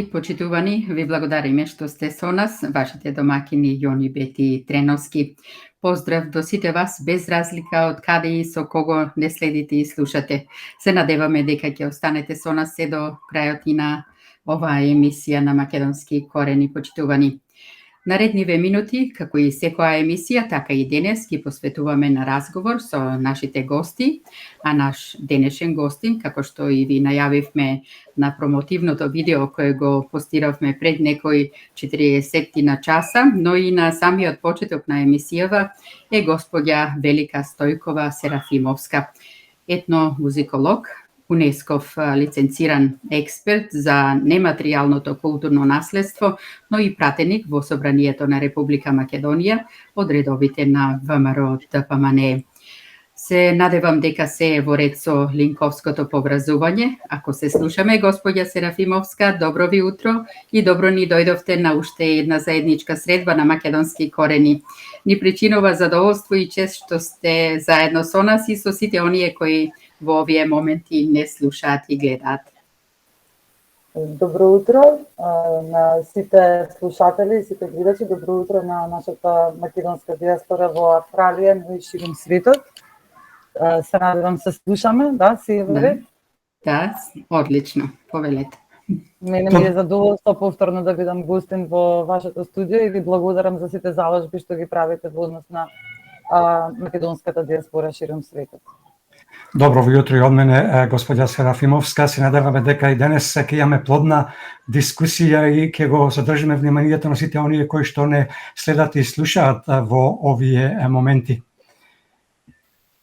Почитувани, ви благодариме што сте со нас, вашите домакини Јони, Бети и Треновски. Поздрав до сите вас, без разлика од каде и со кого не следите и слушате. Се надеваме дека ќе останете со нас се до крајот и на оваа емисија на Македонски корени, почитувани. Наредниве минути, како и секоја емисија, така и денес ги посветуваме на разговор со нашите гости, а наш денешен гостин, како што и ви најавивме на промотивното видео кое го постиравме пред некои 40 на часа, но и на самиот почеток на емисијава, е господја Велика Стојкова Серафимовска, етномузиколог, УНЕСКОв лиценциран експерт за нематеријалното културно наследство, но и пратеник во Собранието на Република Македонија од редовите на ВМРО ДПМНЕ. Се надевам дека се е во ред со линковското повразување. Ако се слушаме, господја Серафимовска, добро ви утро и добро ни дојдовте на уште една заедничка средба на македонски корени. Ни причинува задоволство и чест што сте заедно со нас и со сите оние кои во овие моменти не слушаат и гледаат. Добро утро на сите слушатели и сите гледачи, добро утро на нашата македонска диаспора во Австралија, но и ширум светот. Се надевам се слушаме, да, си е во ред? Да, одлично, повелете. Мене ми е задоволство повторно да бидам гостин во вашето студио и ви благодарам за сите заложби што ги правите во однос на македонската диаспора ширум светот. Добро утро и од мене, господја Серафимовска. Се надеваме дека и денес ќе имаме плодна дискусија и ќе го задржиме вниманието на сите оние кои што не следат и слушаат во овие моменти.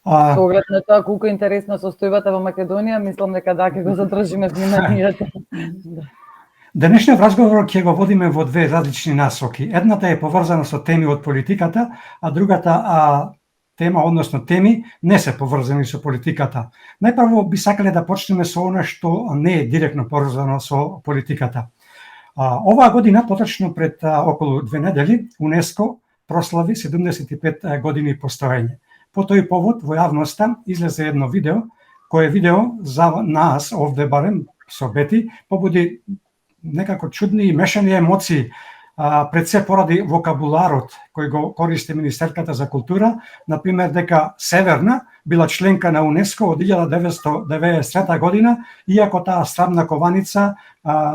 Со оглед на тоа колку интересна состојбата во Македонија, мислам дека да ќе го задржиме вниманието. Денешниот разговор ќе го водиме во две различни насоки. Едната е поврзана со теми од политиката, а другата тема, односно теми, не се поврзани со политиката. Најпрво би сакале да почнеме со она што не е директно поврзано со политиката. Оваа година, поточно пред околу 2 недели, УНЕСКО прослави 75 години постоење. По тој повод во јавноста излезе едно видео, кое видео за нас овде барем со Бети побуди некако чудни и мешани емоции. Пред се поради вокабуларот кој го користи Министерката за култура, например дека Северна била членка на УНЕСКО од 1990 година, иако таа срамна кованица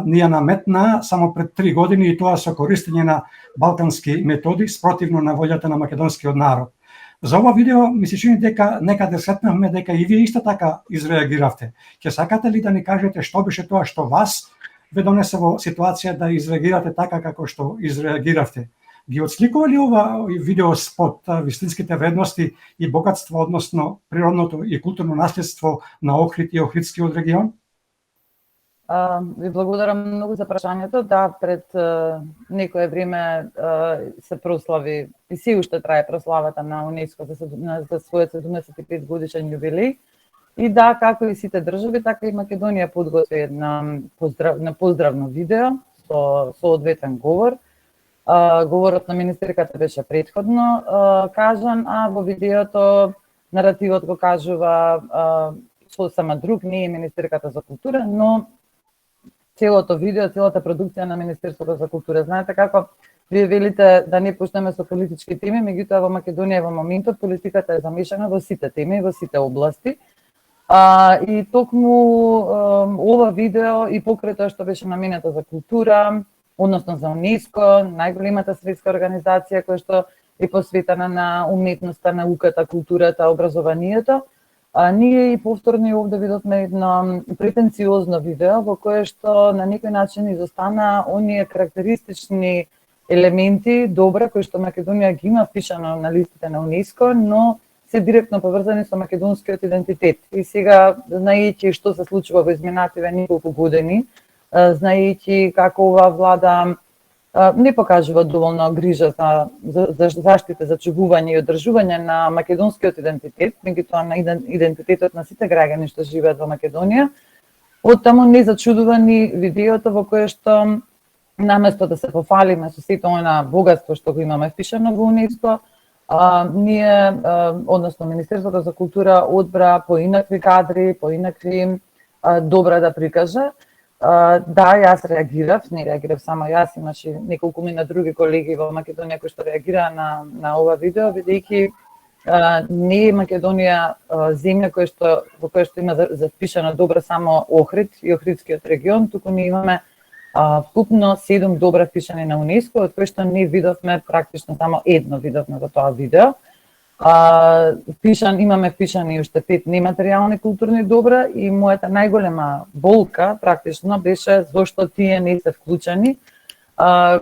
ни ја наметна само пред 3 години и тоа со користење на балкански методи спротивно на волјата на македонскиот народ. За ова видео ми се чини дека некаде сретнавме дека и вие исто така изреагиравте. Ќе сакате ли да ни кажете што беше тоа што вас ве донесе во ситуација да изреагирате така како што изреагиравте? Ги отсликува ли ова видео спот вистинските вредности и богатство, односно природното и културно наследство на Охрид и Охридскиот регион? Ви благодарам многу за прашањето. Да, пред некое време се прослави и си уште трае прославата на УНЕСКО за својот 75 годишен јубилеј. И да, како и сите држави, така и Македонија подготви на поздравно видео со одветен говор. Говорот на министерката беше претходно кажан, а во видеото наративот го кажува сосема друг, не е министерката за култура, но целото видео, целата продукција на Министерството за култура. Знаете како вие велите да не почнеме со политички теми, меѓутоа во Македонија во моментот политиката е замешана во сите теми, во сите области. И токму ова видео и покрај тоа што беше наменето за култура, односно за УНЕСКО, најголемата светска организација која што е посветена на уметноста, науката, културата, образованието, ние и повторно и овде видовме едно претенциозно видео во кое што на некој начин изостана оние карактеристични елементи добра кои што Македонија ги има впишано на листите на УНЕСКО, но се директно поврзани со македонскиот идентитет. И сега, знаејќи што се случува во изминативе неколку години, знаејќи како оваа влада не покажува доволно грижа за заштита, за чувување и одржување на македонскиот идентитет, меѓутоа на идентитетот на сите граѓани што живеат во Македонија. Оттаму не зачудува ни видеото во кое што наместо да се пофалиме со сето она богатство што го имаме впишано во УНЕСКО, ние, односно Министерството за култура одбра поинакви кадри, поинакви добра да прикаже. Да, јас реагирав, не реагирав само јас, имаше неколку мина други колеги во Македонија кои што реагираа на ова видео, бидејќи не е Македонија земја во која што има запишана добра само Охрид и Охридскиот регион, туку ние имаме вкупно 7 добра впишани на УНЕСКО, од кои што не видовме практично само едно видовме во тоа видео. Имаме впишани уште 5 нематеријални културни добра и мојата најголема болка практично беше зошто тие не се вклучени.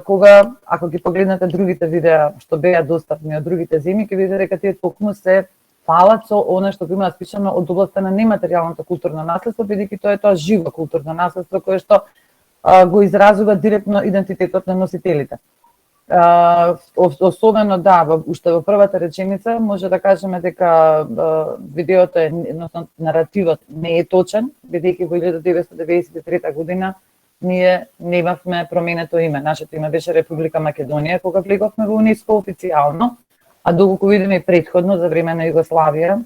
Кога, ако ги погледнете другите видеа што беа достапни од другите земји, ќе видите дека тие токму се фалат со она што го има спишано од областта на нематеријалното културно наследство, бидејќи тоа е тоа живо културно наследство кое што го изразува директно идентитетот на носителите. Особено уште во првата реченица може да кажеме дека видеото односно наративот не е точен, бидејќи во 1993 година ние немавме променето име. Нашето име беше Република Македонија кога влеговме во УНЕСКО официјално, а доколку видиме и претходно за време на Југославија,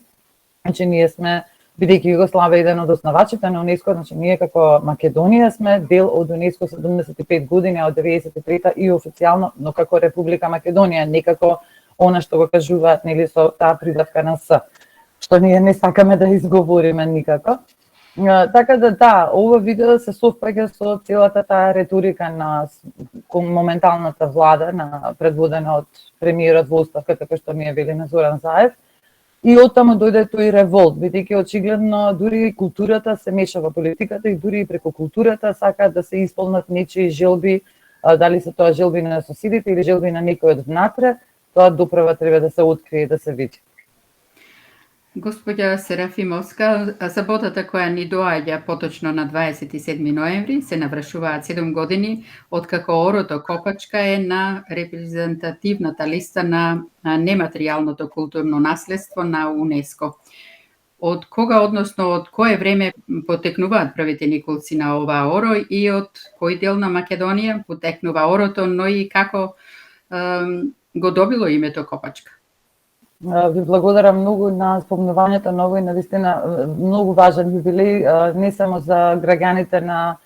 значи ние сме, бидејќи Југославија е еден од основачите на УНЕСКО, значи ние како Македонија сме дел од УНЕСКО 75 години, од 93-та и официјално, но како Република Македонија, не како она што го кажуваат нели со таа придавка на С, што ние не сакаме да изговориме никако. Така да, ова видео се совпаѓа со целата таа реторика на моменталната влада, предводена од премиерот во оставка, така што ми е Велина Зоран Заев. И оттаму дојде тој револт, бидејќи очигледно дури културата се меша во политиката и дури преку културата сакаат да се исполнат нечии желби, дали се тоа желби на соседите или желби на некој од внатре, тоа доправа треба да се открие и да се види. Господја Серафимовска, саботата која ни доаѓа поточно на 27 ноември се навршуваат 7 години откако орото Копачка е на репрезентативната листа на нематеријалното културно наследство на УНЕСКО. Од кога, односно од кое време потекнуваат првите николци на ова оро и од кој дел на Македонија потекнува орото, но и како го добило името Копачка? Ви благодарам многу на спомнувањето на овој навистина многу важен јубилеј, не само за граѓаните на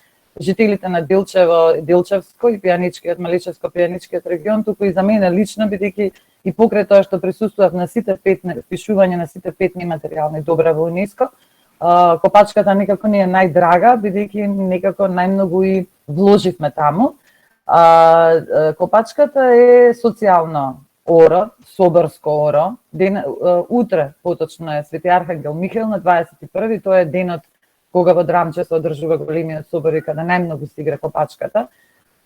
жителите на Делчево, Делчевско и Пијаничкиот, Маличевско-Пијаничкиот регион, туку и за мене лично, бидејќи и покрај тоа што присуствував на сите 5 впишување на сите 5 нематеријални добра во УНЕСКО, Копачката некако не е најдрага, бидејќи некако најмногу и вложивме таму. Копачката е социјално оро, соборско оро. Утре, поточно е Свети Архангел Михаил на 21-ви, тоа е денот кога во Драмче се одржува големиот собор и каде најмногу се игра Копачката.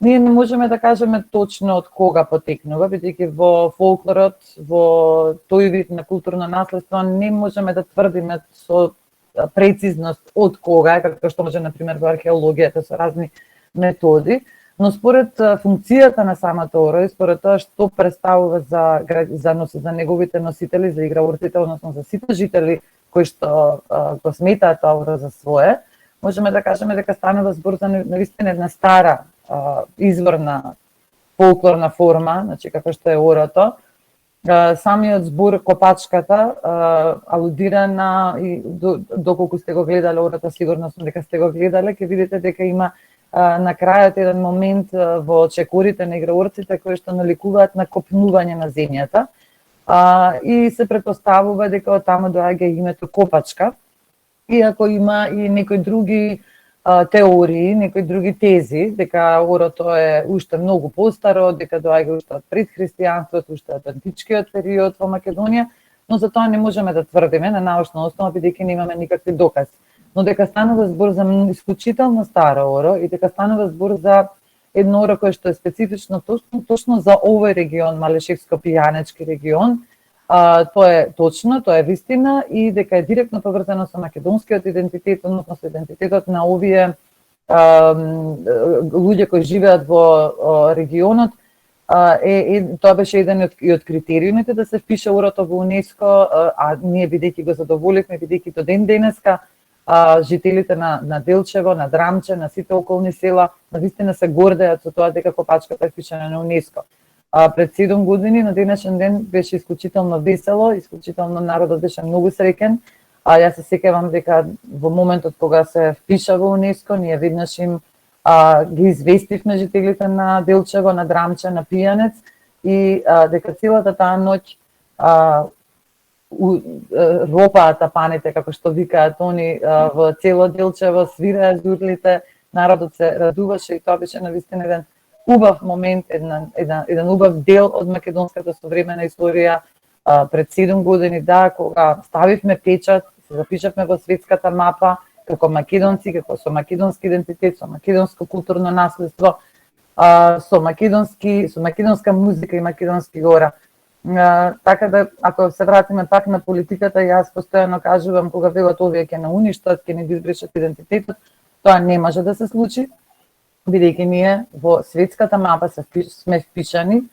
Ние не можеме да кажеме точно од кога потекнува, бидејќи во фолклорот, во тој вид на културно наследство не можеме да тврдиме со прецизност од кога е, како што може например во археологијата со разни методи. Но според функцијата на самото оро и според тоа што представува за неговите носители, за играурците, односно за сите жители кои што го сметаат тоа оро за свое, можеме да кажеме дека станува збор за навистина една стара изворна фолклорна форма, значи како што е орото. Самиот збор Копачката алудира на, доколку сте го гледале орото, сигурно сум дека сте го гледале, ќе видите дека има на крајот еден момент во чекорите на играорците кои што наликуваат на копнување на земјата и се претпоставува дека од таму доаѓа името Копачка, иако има и некои други теории, некои други тези, дека орото е уште многу постаро, дека доаѓа уште од пред христијанството, уште од античкиот период во Македонија, но за тоа не можеме да тврдиме на научна основа, бидејќи немаме никакви докази. Но дека станува збор за исклучително старо оро и дека станува збор за едно оро кое што е специфично точно за овој регион, Малешевско-Пијанечки регион, тоа е точно, тоа е вистина и дека е директно поврзано со македонскиот идентитет, односно со идентитетот на овие луѓе кои живеат во регионот. Тоа беше еден од критериумите да се впише орото во УНЕСКО, а ние бидејќи го задоволивме, бидејќи до ден денеска жителите на Делчево, на Драмче, на сите околни села, навистина се гордеат со тоа дека Копачката е впишана на УНЕСКО. Пред 7 години на денешен ден беше исклучително весело, исклучително народот беше многу среќен. Јас се сеќавам дека во моментот кога се впиша во УНЕСКО, ние веднаш им ги известивме жителите на Делчево, на Драмче, на Пијанец и дека целата таа ноќ ропаа тапаните, како што викаат они, во цело Делчево, свираа зурлите, народот се радуваше и тоа беше навистина еден убав момент, еден убав дел од македонската современа историја пред 7 години, да, кога ставивме печат, се запишавме во светската мапа, како македонци, како со македонски идентитет, со македонско културно наследство, со македонска музика и македонски гора. Така да, ако се вратиме пак на политиката, јас постојано кажувам, кога велат овие ќе на уништат, ќе не ги избришат идентитетот, тоа не може да се случи, бидејќи ние во светската мапа сме впишани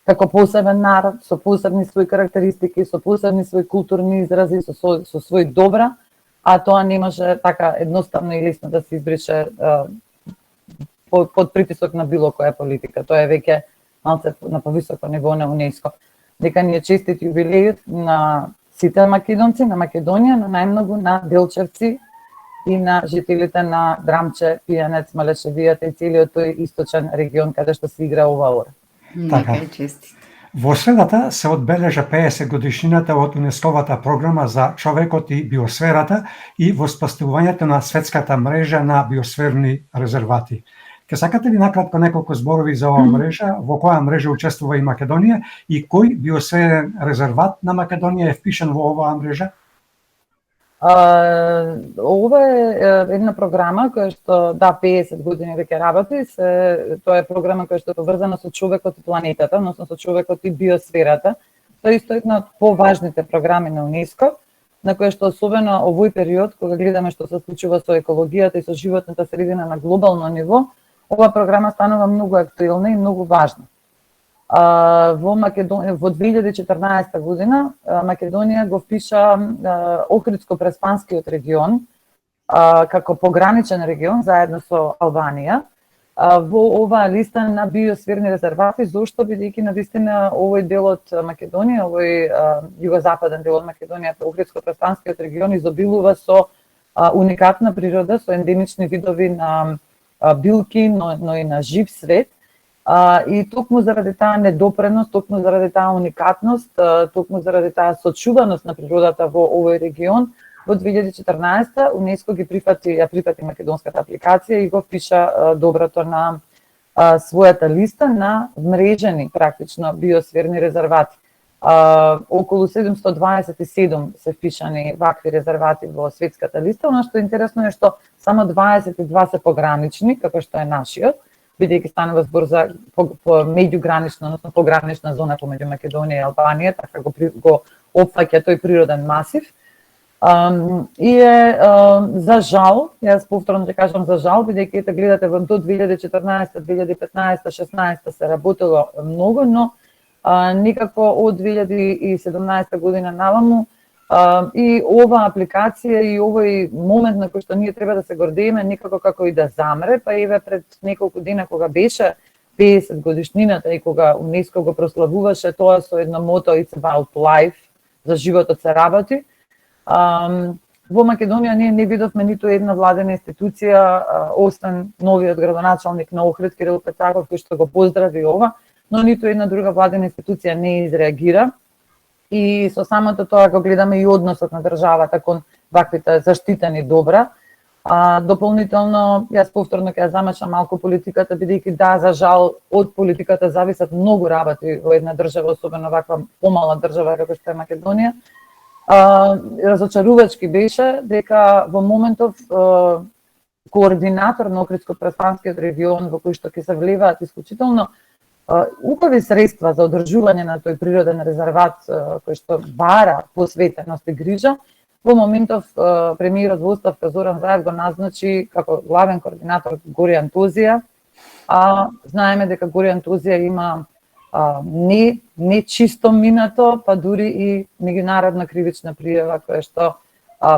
како посебен народ, со посебни своји карактеристики, со посебни своји културни изрази, со свој добра, а тоа не може така едноставно и лесно да се избрише под притисок на било која политика. Тоа е веќе малце на повисоко ниво на УНЕСКО. Дека ни е честит јубилејот на сите македонци, на Македонија, но најмногу на делчевци и на жителите на Драмче, Пијанец, Малешевијата и целиот тој источен регион каде што се игра ова ора. Така. Во средата се одбележа 50 годишнината од УНЕСКОвата програма за човекот и биосферата и воспоставувањето на светската мрежа на биосферни резервати. Ке сакате ли накратко неколку зборови за оваа мрежа, во која мрежа учествува и Македонија и кој биосферен резерват на Македонија е впишан во оваа мрежа? Ова е една програма која што 50 години веќе работи, тоа е програма која што е поврзана со човекот и планетата, односно со човекот и биосферата. Тоа е исто една од поважните програми на УНЕСКО, на која што особено овој период кога гледаме што се случува со екологијата и со животната средина на глобално ниво, ова програма станува многу актуелна и многу важна. Во 2014 година Македонија го впиша Охридско-Преспанскиот регион како пограничен регион заедно со Албанија во оваа листа на биосферни резервати, зошто бидејќи навистина овој дел од Македонија, овој југозападен дел од Македонија, Охридско-Преспанскиот регион изобилува со уникатна природа, со ендемични видови на билки, но и на жив свет. И токму заради таа недопреност, токму заради таа уникатност, токму заради таа сочуваност на природата во овој регион, во 2014 УНЕСКО ја прифати македонската апликација и го впиша доброто на својата листа на мрежени практично биосферни резервати. Околу 727 се впишани вакви резервати во светската листа. Она што е интересно е што само 22 се погранични, како што е нашиот, бидејќи станува збор за меѓугранична, односно погранична зона помеѓу Македонија и Албанија, така го опфаќа тој природен масив. И е за жал, јас повторно ќе кажам за жал, бидејќи ете гледате до 2014, 2015, 2016 се работело многу, но никако од 2017 година наваму и ова апликација и овој момент на кој што ние треба да се гордееме никако како и да замре, па еве пред неколку дена кога беше 50 годишнината и кога УНЕСКО го прославуваше тоа со едно мото It's about life, за животот се работи. Во Македонија ние не видовме ниту една владена институција, освен новиот градоначалник на Охрид Кирил Пецаков кој што го поздрави ова, но ниту една друга владена институција не изреагира. И со самото тоа го гледаме и односот на државата кон ваквите заштитени добра. Дополнително, јас повторно ќе ја замачам малку политиката, бидејќи да, за жал, од политиката зависат многу работи во една држава, особено ваква помала држава како што е Македонија. Разочарувачки беше дека во моментов координатор на Охридско-Преспанскиот регион во кој што ќе се влеваат исклучително убави средства за одржување на тој природен резерват кој што бара посветеност и грижа, во моментов премиерот во оставка Зоран Заев го назначи како главен координатор Горијан Тозија, знаеме дека Горијан Тозија има не чисто минато, па дури и меѓународна кривична пријава која што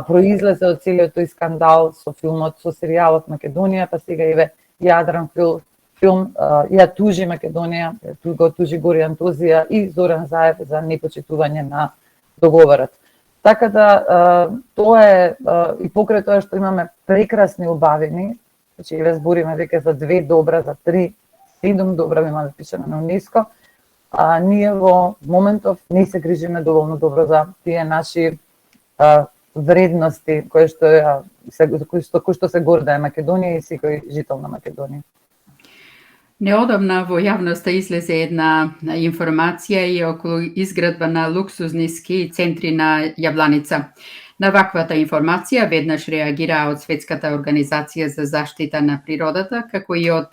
произлезе од целиот тој скандал со филмот, со серијалот Македонија, па сега еве Јадран филм ја тужи Македонија, го тужи Горијан Тозија и Зоран Заев за непочитување на договорот. Така да тоа е и покрај тоа што имаме прекрасни убавини, значи еве збориме веќе за 2 добра, за 3, 7 добра има впишано на УНЕСКО, а ние во моментов не се грижиме доволно добро за тие наши вредности кои што се гордее Македонија и секој жител на Македонија. Неодамна во јавноста излезе една информација и околу изградба на луксузни ски центри на Јабланица. На ваквата информација веднаш реагира од Светската организација за заштита на природата, како и од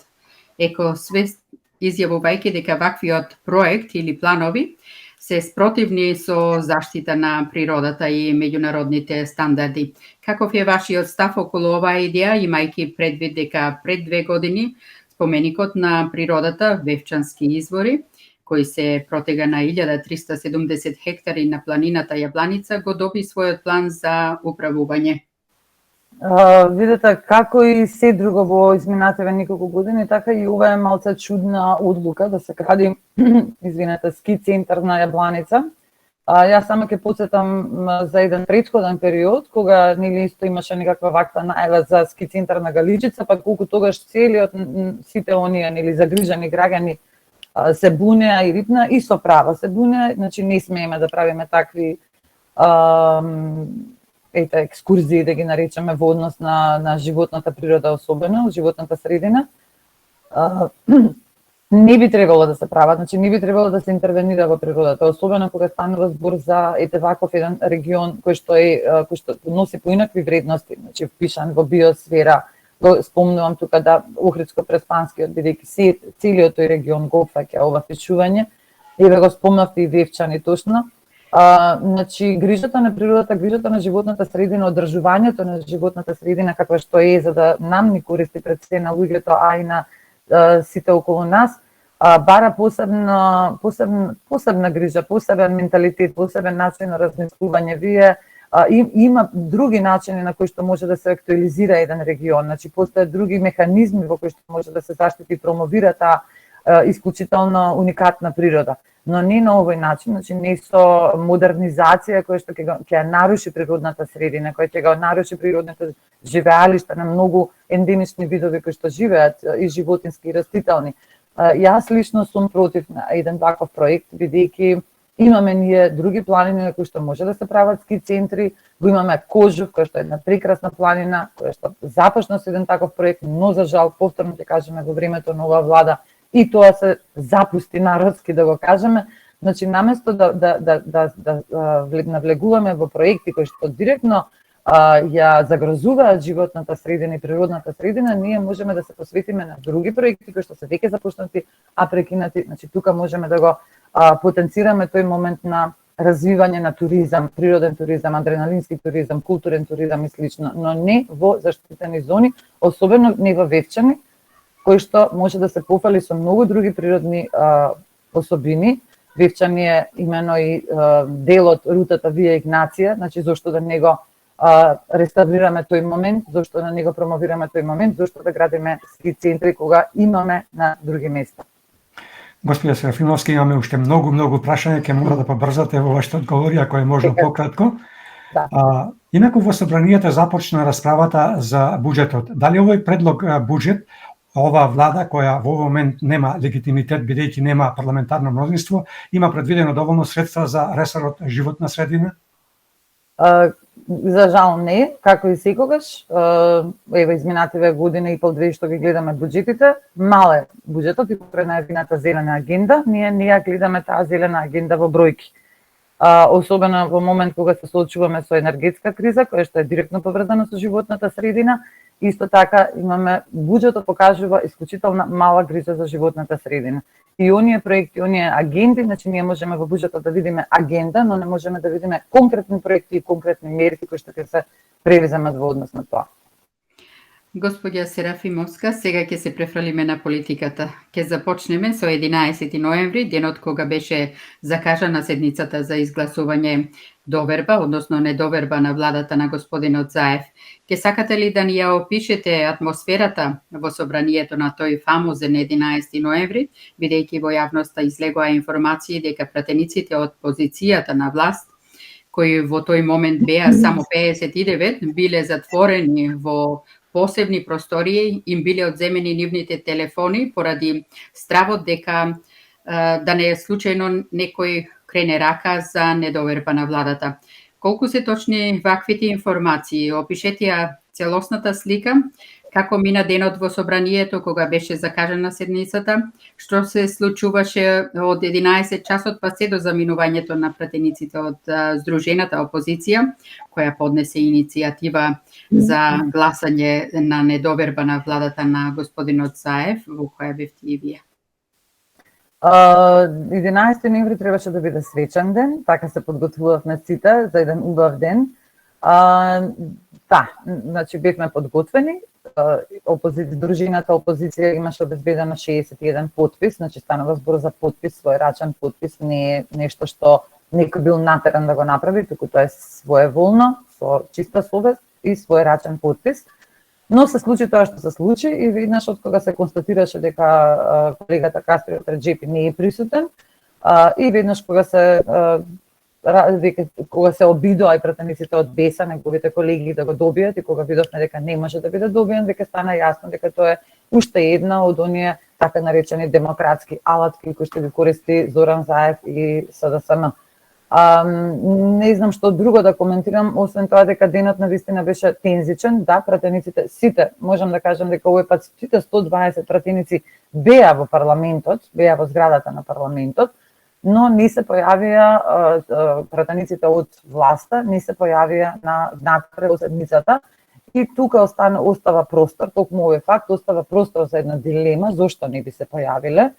Екосвест, изјавувајќи дека ваквиот проект или планови се спротивни со заштита на природата и меѓународните стандарди. Каков е вашиот став околу оваа идеја, имајќи предвид дека пред 2 години споменикот на природата, Вевчански извори, кој се протега на 1370 хектари на планината Јабланица, го доби својот план за управување? Видете, како и се друго во изминативе неколку години, така и ова е малце чудна одлука да се гради, ски центар на Јабланица. Јас само ќе потсетам за еден претходен период, кога нели исто имаше некаква ваква најава за ски центар на Галиџица, па колку тогаш целиот сите оние нели загрижени граѓани се бунеа и рипна и со права се бунеа, значи не смееме да правиме такви екскурзии, да ги наречеме, во однос на животната природа, особено животната средина. Не би требало да се прават, значи не би требало да се интервенира во природата, особено кога станува збор за ваков еден регион кој што носи поинакви вредности, значи впишан во биосфера. Го спомнувам тука да Охридско-Преспанскиот, бидејќи целиот тој регион го опфаќа ова впишување. Еве го спомнавте и Вевчани точно. Значи грижата на природата, грижата на животната средина, одржувањето на животната средина каква што е, за да нам ни користи пред се на луѓето, а и на сите околу нас, бара посебна грижа, посебен менталитет, посебен начин на размислување. Вие има други начини на кои што може да се актуализира еден регион, значи постојат други механизми во кои што може да се заштити и промовира таа исклучително уникатна природа, но не на овој начин, значи не со модернизација која што ќе ја наруши природната средина, која ќе го наруши природните живеалишта на многу ендемични видови кои што живеат, и животински и растителни. Јас лично сум против на еден таков проект, бидејќи имаме ние други планини на кои што може да се прават ски центри, го имаме Кожув, која што е една прекрасна планина, која што започна со еден таков проект, но за жал повторно ќе кажеме во времето на оваа влада и тоа се запусти народски, да го кажеме. Значи наместо да навлегуваме во проекти кои што директно ја загрозуваат животната средина и природната средина, ние можеме да се посветиме на други проекти кои што се веќе започнати, а прекинати. Значи тука можеме да го потенцираме тој момент на развивање на туризам, природен туризам, адреналински туризам, културен туризам и слично, но не во заштитени зони, особено не во Вевчани, кој што може да се пофали со многу други природни особини. Вевчани е имено и дел од рутата Вија Игнација, значи зошто да не го реставрираме тој момент, зошто да не го промовираме тој момент, зошто да градиме ски центри кога имаме на други места. Господја Серафиновски, имаме уште многу прашања, ќе мора да побрзате во вашите одговори, ако е можно пократко. Да. Инаку во собранието започна расправата за буџетот. Дали овој предлог буџет, ова влада која во овој момент нема легитимитет бидејќи нема парламентарно мнозинство, има предвидено доволно средства за ресорот животна средина? За жал не, како и секогаш. Ева изминативе година и пол-две што ги гледаме буџетите, мал е буџетот и покрај најавината зелена агенда, ние не ја гледаме таа зелена агенда во бројки. Особено во момент кога се соочуваме со енергетска криза, која што е директно поврзана со животната средина, исто така имаме буџетот покажува исклучително мала грижа за животната средина. И оние проекти, оние агенди, значи ние можеме во буџетот да видиме агенда, но не можеме да видиме конкретни проекти и конкретни мерки кои што ќе се превземат во однос на тоа. Господја Серафимовска, сега ќе се префрлиме на политиката. Ќе започнеме со 11 ноември, денот кога беше закажана седницата за изгласување доверба, односно недоверба на владата на господинот Заев. Ке сакате ли да ни ја опишете атмосферата во собранието на тој фамозен 11 ноември, бидејќи во јавноста излегоа информации дека пратениците од позицијата на власт, кои во тој момент беа само 59, биле затворени во посебни простории им биле одземени нивните телефони поради стравот дека да не е случајно некој крене рака за недоверба на владата. Колку се точни ваквите информации? Опишете ја целосната слика, како мина денот во собранието кога беше закажана седницата, што се случуваше од 11 часот па се до заминувањето на пратениците од Здружената опозиција, која поднесе иницијатива за гласање на недоверба на владата на господинот Заев, во која бевте и вие. 11 ноември требаше да биде свечен ден, така се подготвувавме сите за еден убав ден. Да, значи бевме подготвени. Здружената опозиција имаше обезбедено 61 потпис, значи станува збор за потпис, својрачен потпис, не е нешто што некој бил натеран да го направи, туку тоа е своеволно, со чиста совест и својрачен потпис. Но се случи тоа што се случи и веднаш од кога се констатираше дека колегата Кастриот Реджепи не е присутен и веднаш кога се обидоа и пратениците од Беса, неговите колеги да го добијат и кога видовме дека не може да биде добиен, дека стана јасно дека тоа е уште една од оние така наречени демократски алатки кои што ги користи Зоран Заев и СДСМ. Не знам што друго да коментирам, освен тоа дека денот навистина беше тензичен. Да, пратениците сите, можам да кажам дека овој пат сите 120 пратеници беа во парламентот, беа во зградата на парламентот, но не се појавија пратениците од власта, не се појавија натпред во седмицата и тука остава простор, токму овој факт остава простор за една дилема зошто не би се појавиле,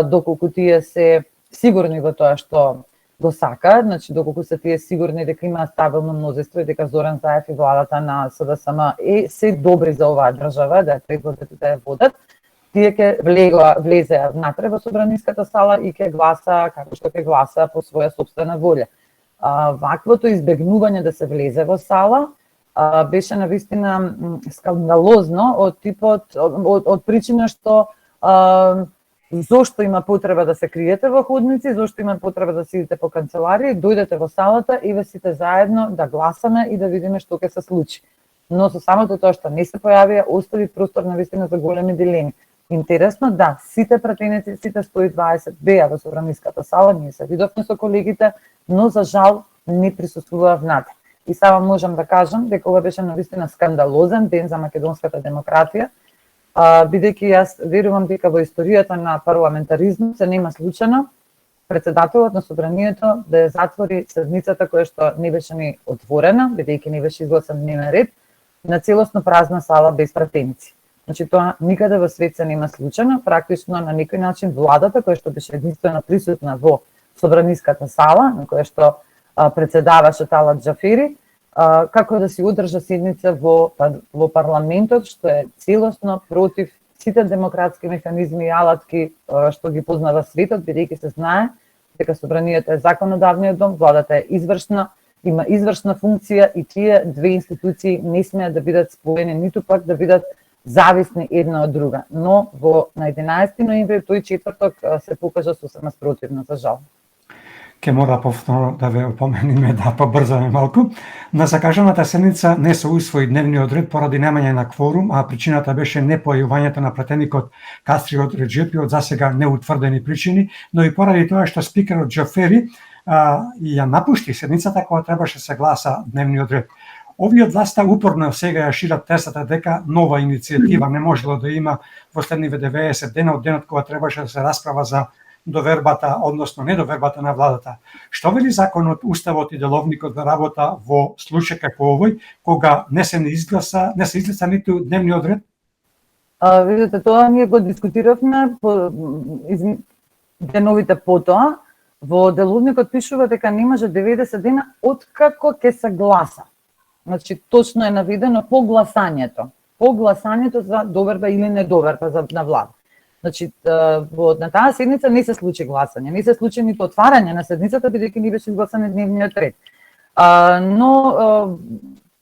доколку тие се сигурни во тоа што го сакаат, значи доколку се тие сигурни дека имаат стабилно мнозинство и дека Зоран Заев и владата на СДСМ се добри за оваа држава, да ја предводат и да ја водат, тие ќе влезеа внатре во собраниската сала и ќе гласа како што ќе гласа по своја собствена волја. Ваквото избегнување да се влезе во сала беше навистина скандалозно од типот од причина што зошто има потреба да се криете во ходници, зошто има потреба да сидите по канцеларија, дојдете во салата и ве сите заедно да гласаме и да видиме што ќе се случи. Но со самото тоа што не се појавија, остави простор навистина за големи дилеми. Интересно, да, сите пратеници, сите 120 беа во собраниската сала, ние се видовме со колегите, но за жал не присуствуваа внатре. И само можам да кажам дека ова беше навистина скандалозен ден за македонската демократија, бидејќи јас верувам дека во историјата на парламентаризмот се нема случајно председателот на собранието да ја затвори седницата која што не беше ни отворена, бидејќи не беше изгласан дневен ред, на целосно празна сала без пратеници. Значи тоа никаде во свет се нема случајно, практично на некој начин владата која што беше единствено присутна во собраниската сала, на која што председаваше Талат Џафери, како да си одржа седница во парламентот, што е целосно против сите демократски механизми и алатки што ги познава светот, бидејќи се знае дека собранието е законодавниот дом, владата е извршна, има извршна функција и тие две институции не смеат да бидат споени, ниту пак да бидат зависни една од друга. Но на 11 ноември тој четврток се покажа сосема спротивно, за жал. Ке мора повторно да ве опомениме да побрзаме малку. На закажаната седница не се усвои дневниот ред поради немање на кворум, а причината беше непојавувањето на пратеникот Кастриот Реджепи од засега неутврдени причини, но и поради тоа што спикерот Џафери ја напушти седницата кога требаше се гласа дневниот ред. Овие од власта упорно сега ја шират тезата дека нова иницијатива не можело да има во следниве 90 дена од денот кога требаше да се расправа за довербата, односно недовербата на владата. Што вели законот, уставот и деловникот за работа во случај како овој, кога не се изгласа ниту дневниот ред? Видите, тоа ние го дискутиравме деновите потоа. Во деловникот пишува дека не може 90 дена откако ќе се гласа. Значи, точно е наведено по гласањето за доверба или недоверба на влада. Значи, на таа седница не се случи гласање, не се случи ниту отварање на седницата, бидејќи не беше изгласан дневниот ред. Но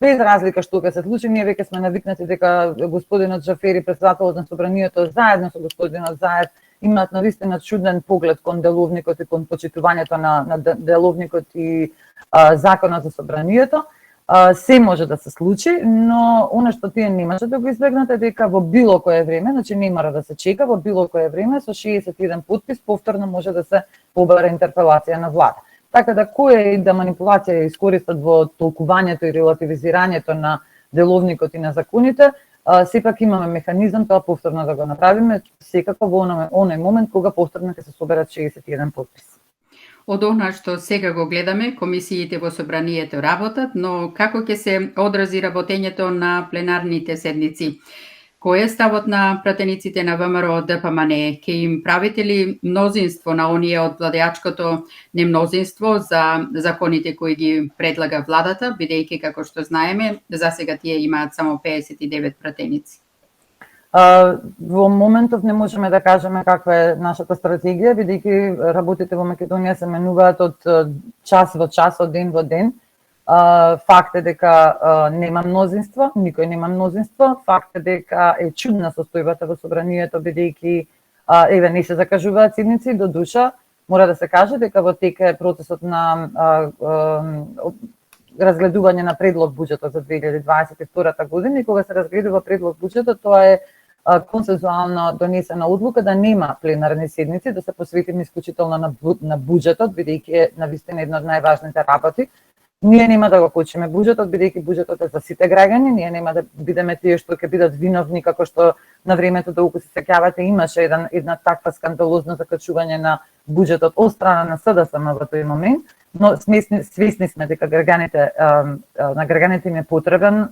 без разлика што ќе се случи, ние веќе сме навикнати дека господинот Џафери, председателот на собранието, заедно со господинот Заев, имаат навистина чуден поглед кон деловникот и кон почитувањето на деловникот и законот за собранието. Се може да се случи, но она што тие не може да го избегнете дека во било кое време, значи не мора да се чека, во било кое време со 61 подпис повторно може да се побара интерпелација на влада. Така да која и да манипулација ја искористат во толкувањето и релативизирањето на деловникот и на законите, сепак имаме механизам тоа повторно да го направиме, секако во оној момент кога повторно ќе се соберат 61 подпис. Од она што сега го гледаме, комисиите во собранието работат, но како ќе се одрази работењето на пленарните седници? Кој е ставот на пратениците на ВМРО ДПМН? Ке им правите ли мнозинство на оние од владеачкото немнозинство за законите кои ги предлага владата, бидејќи како што знаеме, засега тие имаат само 59 пратеници? Во моментов не можеме да кажеме каква е нашата стратегија, бидејќи работите во Македонија се менуваат од час во час, од ден во ден. Факт е дека нема мнозинство, никој нема мнозинство. Факт е дека е чудна состојбата во собранието, бидејќи еве не се закажуваат седници, до душа мора да се каже дека во тек е процесот на разгледување на предлог буџетот за 2022 година и кога се разгледува предлог буџетот, тоа е консензуално донесена одлука да нема пленарни седници, да се посветиме исклучително на буџетот, бидејќи е навистина една од најважните работи. Ние нема да го почиме буџетот, бидејќи буџетот е за сите граѓани, ние нема да бидеме тие што ќе бидат виновни, како што на времето, доколку се сеќавате, имаше една таква скандалозно закачување на буџетот од страна на СДСМ во тој момент, но свесни сме дека на граѓаните им е потребно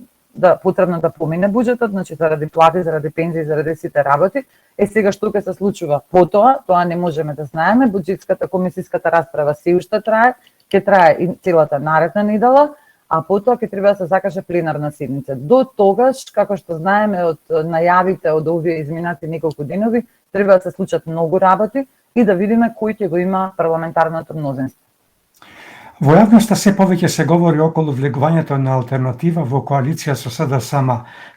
да помине буџетот, значи заради плати, заради пензии, заради сите работи. Сега што ќе се случува потоа, тоа не можеме да знаеме. Буџетската комисиската расправа се уште трае, ќе трае и целата наредна недела, а потоа ќе треба да се закаже пленарна седница. До тогаш, како што знаеме од најавите од овие изминати неколку денови, треба да се случат многу работи и да видиме кој ќе го има парламентарното мнозинство. Во јавноста се повеќе се говори околу влегувањето на алтернатива во коалиција со СДСМ.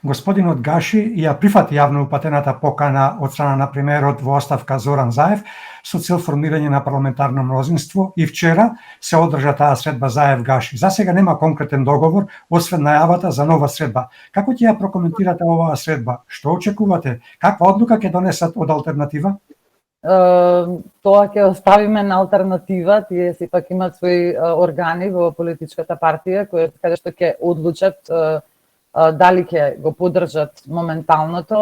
Господинот Гаши ја прифати јавно упатената покана од страна на премиерот во оставка Зоран Заев со цел формирање на парламентарно мнозинство и вчера се одржа таа средба Заев-Гаши. Засега нема конкретен договор, освен најавата за нова средба. Како ќе ја прокоментирате оваа средба? Што очекувате? Каква одлука ќе донесат од алтернатива? Тоа ќе оставиме на алтернатива, тие сепак имаат своји органи во политичката партија каде што ќе одлучат дали ќе го поддржат моменталната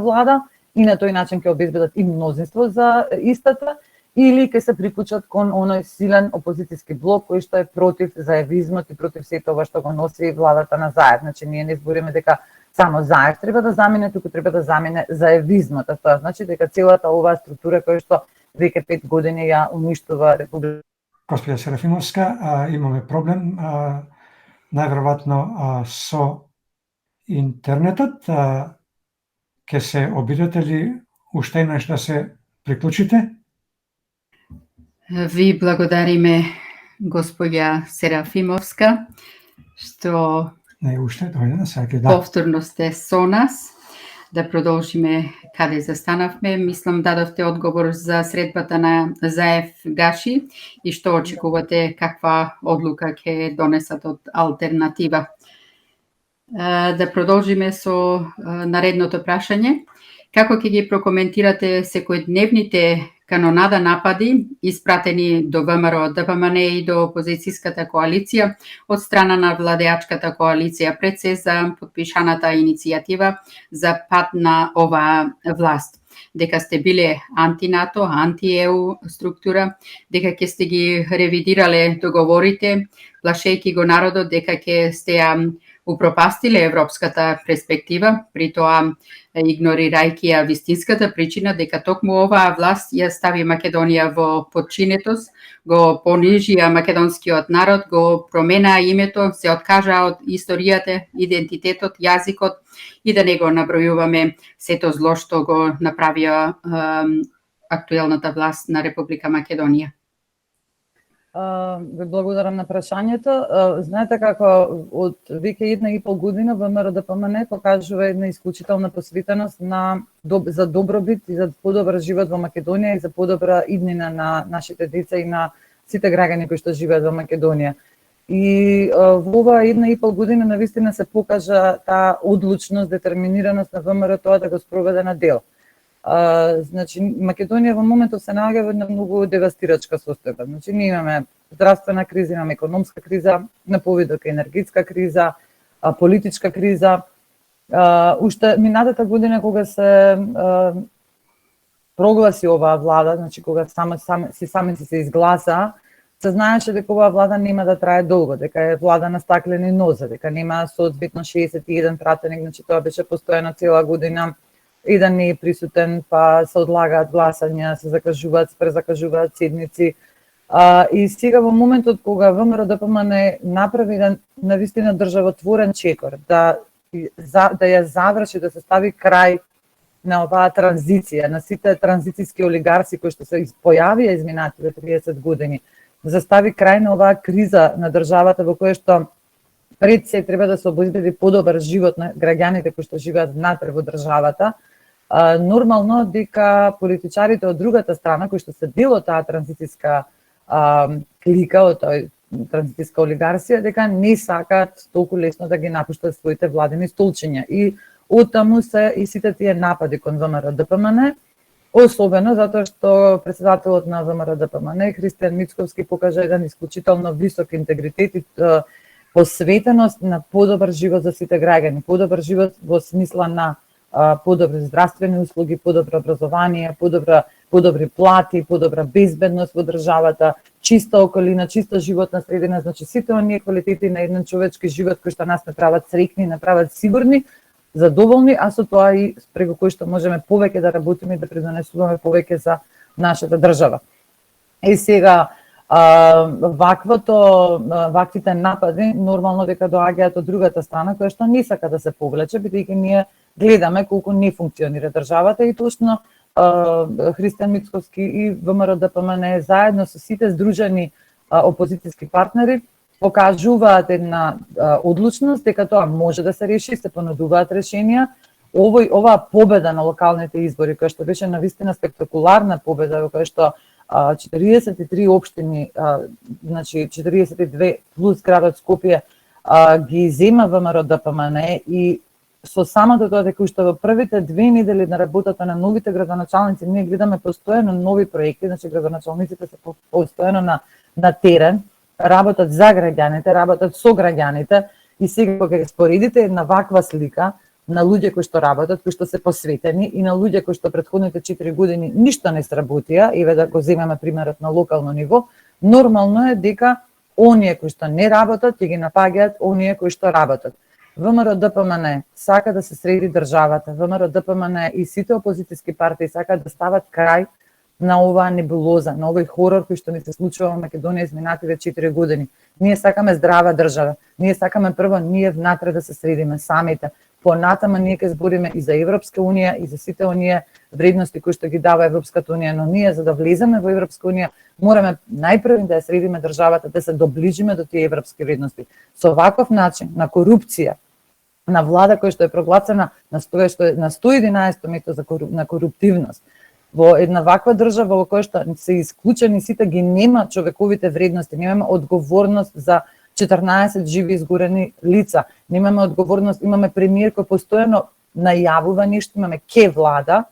влада и на тој начин ќе обезбедат и мнозинство за истата, или ќе се приклучат кон оној силен опозицијски блок кој што е против заевизмот и против сето ова што го носи владата на Заев. Значи ние не збориме дека само Заев треба да замине, туку треба да замине заевизмот. Тоа значи дека целата оваа структура која што веќе 5 години ја уништува Република. Господја Серафимовска, имаме проблем најверојатно со интернетот. Ке се обидете ли уште еднаш да се приклучите? Ви благодариме, господја Серафимовска, што Не уште, дојде, сега да. Повторно сте со нас. Да продолжиме каде застанавме. Мислам дадовте одговор за средбата на Заев-Гаши и што очекувате, каква одлука ќе донесат од алтернатива. Да продолжиме со наредното прашање. Како ќе ги прокоментирате секојдневните канонада напади испратени до ВМРО ДПМН и до опозицијската коалиција од страна на владеачката коалиција пред се за подпишаната иницијатива за пат на оваа власт? Дека сте биле анти-НАТО, анти-ЕУ структура, дека ќе сте ги ревидирале договорите, плашејќи го народот дека ќе сте ја упропастиле европската перспектива, при тоа игнорирајќи ја вистинската причина дека токму оваа власт ја стави Македонија во подчинетост, го понижија македонскиот народ, го променаа името, се откажаа од историјата, идентитетот, јазикот и да не го набројуваме сето зло што го направија актуелната власт на Република Македонија. Ви благодарам на прашањето. Знаете како од веќе 1,5 година ВМРО ДПМН покажува една исклучителна посветеност за добробит и за подобар живот во Македонија и за подобра иднина на нашите деца и на сите граѓани кои што живеат во Македонија. И во оваа 1,5 година навистина се покажа таа одлучност, детерминираност на ВМРО тоа да го спроведе на дел. Значи, Македонија во моментов се наоѓа во една многу девастирачка состојба. Значи, ние имаме здравствена криза, имаме економска криза, на повидок енергетска криза, политичка криза. Уште минатата година кога се прогласи оваа влада, значи кога сами се изгласа, се знаеше дека оваа влада нема да трае долго, дека е влада на стаклени нозе, дека нема соодветно 61 пратеник, значи тоа беше постојано цела година, еден не е присутен, па се одлагаат гласања, се закажуваат, презакажуваат седници. И сега во моментот кога ВМРО ДПМН направи еден навистина државотворен чекор, да ја заврши, да се стави крај на оваа транзиција, на сите транзицијски олигарси кои што се појавија изминативе 30 години, да стави крај на оваа криза на државата во која што пред се треба да се обезбеди подобар живот на граѓаните кои што живеат внатре во државата. Нормално дека политичарите од другата страна кои што се дел од таа транзицијска клика, од тој транзицијска олигарсија, дека не сакаат толку лесно да ги напуштат своите владени столчиња. И оттаму се и сите тие напади кон ВМРО ДПМН, особено затоа што претседателот на ВМРО ДПМН Христијан Мицковски покажа еден исклучително висок интегритет и посветеност на подобар живот за сите граѓани, подобар живот во смисла на подобри здравствени услуги, подобро образование, подобри плати, подобра безбедност во државата, чиста околина, чиста животна средина, значи сите оние квалитети на еден човечки живот кои што нас не прават среќни, не прават сигурни, задоволни, а со тоа и преку кои што можеме повеќе да работиме и да придонесуваме повеќе за нашата држава. И сега ваквите напади нормално дека доаѓаат од другата страна која што не сака да се повлече, бидејќи ние гледаме колку не функционира државата и точно Христијан Мицковски и ВМРО ДПМН заедно со сите здружени опозицијски партнери покажуваат една одлучност дека тоа може да се реши, се понудуваат решенија. Оваа победа на локалните избори, која што беше навистина спектакуларна победа, во која што 43 општини, значи 42 плюс градот Скопје ги зема ВМРО ДПМН и со самото тоа дека уште во првите 2 недели на работата на новите градоначалници ние гледаме постојано нови проекти, значи градоначалниците се постојано на терен, работат за граѓаните, работат со граѓаните и сега кога ги споредите една ваква слика на луѓе кои што работат, кои што се посветени и на луѓе кои што претходните 4 години ништо не сработија, еве да го земеме примерот на локално ниво, нормално е дека оние кои што не работат ќе ги напаѓаат оние кои што работат. ВМРО ДПМН сака да се среди државата, ВМРО ДПМН и сите опозицијски партии сакаат да стават крај на оваа небулоза, на овој хорор кој што ни се случува во Македонија изминативе 4 години. Ние сакаме здрава држава. Ние сакаме прво ние внатре да се средиме самите. Понатаму ние ќе збориме и за Европска унија и за сите оние вредности кои што ги дава Европската унија, но ние за да влеземе во Европска унија мораме најпрво да ја средиме државата, да се доближиме до тие европски вредности. Со ваков начин на корупција, на влада која што е прогласена на 111 место на коруптивност, во една ваква држава во која што се исклучени сите ги нема човековите вредности, немаме одговорност за 14 живи изгорени лица, немаме одговорност, имаме премиер кој постојано најавува нешто, имаме ке влада.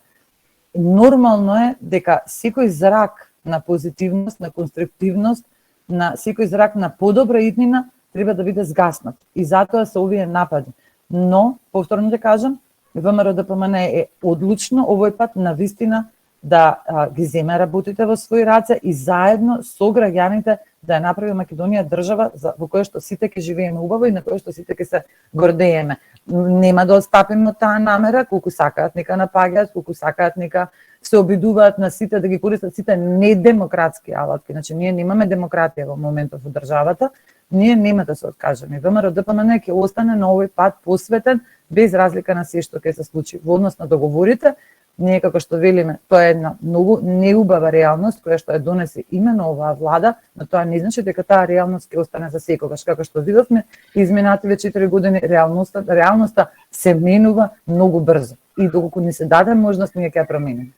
Нормално е дека секој зрак на позитивност, на конструктивност, на секој зрак на подобра иднина треба да биде згаснат. И затоа се овие напади. Но, повторно да кажам, ВМРО ДПМН е одлучно овој пат навистина да ги земе работите во своји раце и заедно со граѓаните да ја направи Македонија држава во која што сите ќе живееме убаво и на која што сите ќе се гордееме. Нема да отстапиме од таа намера, колку сакаат нека напаѓаат, колку сакаат нека се обидуваат на сите да ги користат сите недемократски алатки. Значи ние немаме демократија во моментов во државата, ние нема да се откажеме. ВМРО ДПМН ќе остане на овој пат посветен без разлика на се што ќе се случи во однос на договорите. Ние, како што велиме, тоа е една многу неубава реалност која што ја донесе именно оваа влада, но тоа не значи дека таа реалност ќе остане за секогаш. Како што видовме, изминативе 4 години реалноста се менува многу брзо и доколку ни се даде можност, ние ќе ја промениме.